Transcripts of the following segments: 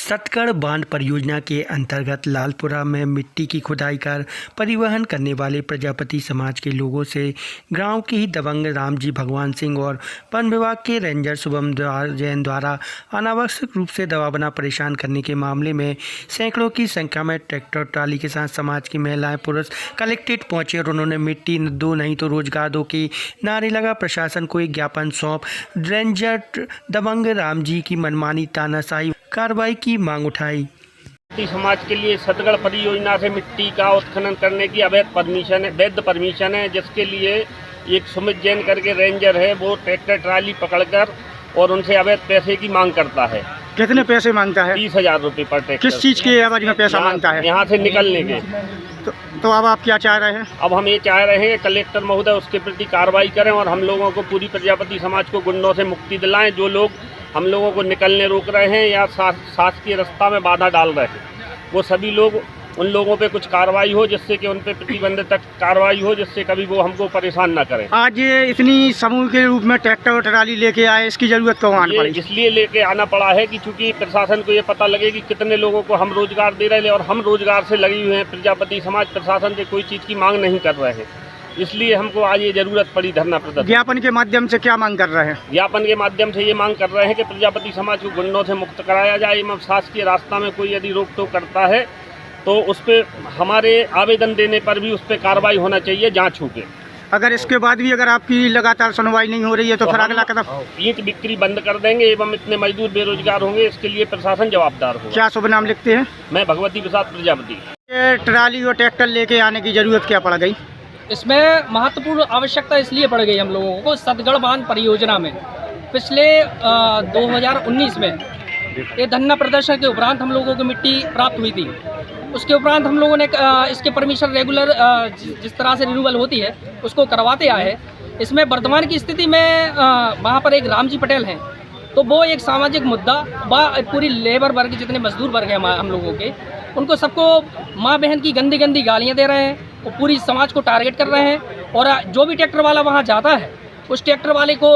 सतगढ़ बांध परियोजना के अंतर्गत लालपुरा में मिट्टी की खुदाई कर परिवहन करने वाले प्रजापति समाज के लोगों से गांव की दबंग रामजी भगवान सिंह और वन विभाग के रेंजर शुभम जैन द्वारा अनावश्यक रूप से दबावना परेशान करने के मामले में सैकड़ों की संख्या में ट्रैक्टर ट्राली के साथ समाज की महिलाएं पुरुष कलेक्ट्रेट पहुंचे और उन्होंने मिट्टी दो नहीं तो रोजगार दो के नारे लगा प्रशासन को एक ज्ञापन सौंप रेंजर दबंग रामजी की मनमानी तानाशाही कार्रवाई की मांग उठाई। समाज के लिए सतगढ़ परियोजना से मिट्टी का उत्खनन करने की वैध परमिशन है, जिसके लिए एक सुमित जैन करके रेंजर है, वो ट्रैक्टर ट्राली पकड़कर और उनसे अवैध पैसे की मांग करता है। कितने पैसे मांगता है? 30,000 रुपये पर ट्रैक्टर। किस चीज़ के आवाज में पैसा मांगता है? यहाँ से निकलने के। तो अब आप क्या चाह रहे हैं? अब हम ये चाह रहे हैं कि कलेक्टर महोदय उसके प्रति कार्रवाई करें और हम लोगों को, पूरी प्रजापति समाज को गुंडों से मुक्ति दिलाएं। जो लोग हम लोगों को निकलने रोक रहे हैं या शासकीय रास्ता में बाधा डाल रहे हैं, वो सभी लोग, उन लोगों पे कुछ कार्रवाई हो, जिससे कि उन पे प्रतिबंधित कार्रवाई हो, जिससे कभी वो हमको परेशान ना करें। आज ये इतनी समूह के रूप में ट्रैक्टर और ट्राली लेके आए, इसकी जरूरत क्यों आनी पड़ी? इसलिए लेके आना पड़ा है कि चूंकि प्रशासन को ये पता लगे कि कितने लोगों को हम रोजगार दे रहे हैं और हम रोजगार से लगे हुए हैं। प्रजापति समाज प्रशासन से कोई चीज़ की मांग नहीं कर रहे हैं, इसलिए हमको आज ये जरूरत पड़ी धरना प्रदर्शन। ज्ञापन के माध्यम से क्या मांग कर रहे हैं? ज्ञापन के माध्यम से ये मांग कर रहे हैं कि प्रजापति समाज को गुंडों से मुक्त कराया जाए एवं शासकीय रास्ता में कोई यदि रोक टोक करता है तो उस पर हमारे आवेदन देने पर भी उस पर कार्रवाई होना चाहिए, जांच होके। अगर इसके बाद भी अगर आपकी लगातार सुनवाई नहीं हो रही है तो फिर अगला कदम? ईंट बिक्री बंद कर देंगे एवं इतने मजदूर बेरोजगार होंगे, इसके लिए प्रशासन जवाबदार होगा। क्या शुभ नाम लिखते हैं? मैं भगवती प्रसाद प्रजापति। ट्राली और ट्रैक्टर लेके आने की जरूरत क्या पड़ गई? इसमें महत्वपूर्ण आवश्यकता इसलिए पड़ गई हम लोगों को, सतगढ़ बांध परियोजना में पिछले 2019 में ये धरना प्रदर्शन के उपरांत हम लोगों को मिट्टी प्राप्त हुई थी। उसके उपरांत हम लोगों ने इसके परमिशन रेगुलर जिस तरह से रिन्यूअल होती है उसको करवाते आए हैं। इसमें वर्तमान की स्थिति में वहाँ पर एक रामजी पटेल हैं, तो वो एक सामाजिक मुद्दा पूरी लेबर वर्ग, जितने मजदूर वर्ग हैं हम लोगों के, उनको सबको माँ बहन की गंदी गंदी गालियाँ दे रहे हैं और पूरी समाज को टारगेट कर रहे हैं। और जो भी ट्रैक्टर वाला वहाँ जाता है उस ट्रैक्टर वाले को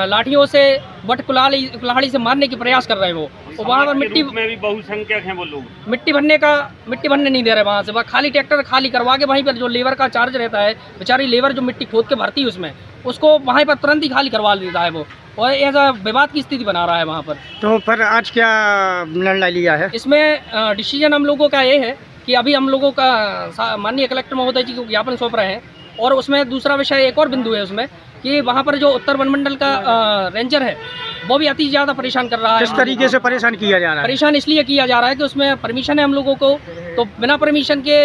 लाठियों से, बट कुल्हाड़ी से मारने की प्रयास कर रहे हैं वो। और वहाँ पर मिट्टी में भी बहुसंख्यक हैं वो लोग, मिट्टी भरने नहीं दे रहे वहाँ से। वह खाली ट्रैक्टर खाली करवा के वहीं पर जो लेबर का चार्ज रहता है, बेचारी लेबर जो मिट्टी खोद के भरती है उसमें, उसको वहीं पर तुरंत ही खाली करवा देता है वो, और ऐसा विवाद की स्थिति बना रहा है वहाँ पर। तो फिर आज क्या निर्णय लिया है? इसमें डिसीजन हम लोगों का ये है कि अभी हम लोगों का माननीय कलेक्टर महोदय जी को ज्ञापन सौंप रहे हैं। और उसमें दूसरा विषय, एक और बिंदु है उसमें कि वहाँ पर जो उत्तर वनमंडल का रेंजर है वो भी अति ज़्यादा परेशान कर रहा है। किस तरीके से परेशान किया जा रहा है? परेशान इसलिए किया जा रहा है कि उसमें परमिशन है हम लोगों को, तो बिना परमिशन के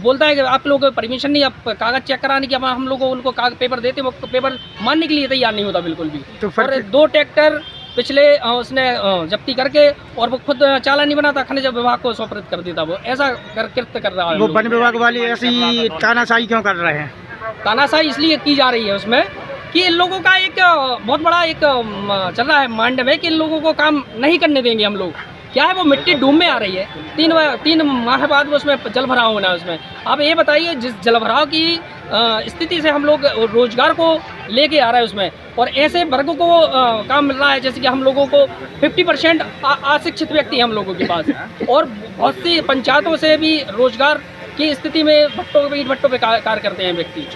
बोलता है कि आप लोगों को परमिशन नहीं, आप कागज़ चेक कराने की हम लोगों को उनको पेपर देते, वो पेपर मानने के लिए तैयार नहीं होता बिल्कुल भी। तो और 2 ट्रैक्टर पिछले उसने जब्ती करके और वो खुद चालान नहीं बनाता, खनिज विभाग को सुपुर्द कर देता। वो ऐसा कृत्य कर रहा है। वो वन विभाग वाले ऐसी तानाशाही क्यों कर रहे हैं? तानाशाही इसलिए की जा रही है उसमें कि इन लोगों का एक बहुत बड़ा एक चल रहा है माइंड में कि इन लोगों को काम नहीं करने देंगे हम लोग। क्या है, वो मिट्टी डूब में आ रही है, 3 माह बाद वो उसमें जल भराव होना है उसमें। आप ये बताइए, जिस जल भराव की स्थिति से हम लोग रोजगार को लेके आ रहे हैं उसमें, और ऐसे वर्गों को काम मिल रहा है जैसे कि हम लोगों को 50% अशिक्षित व्यक्ति हैं हम लोगों के पास, और बहुत सी पंचायतों से भी रोजगार की स्थिति में भट्टों पे कार्य करते हैं व्यक्ति।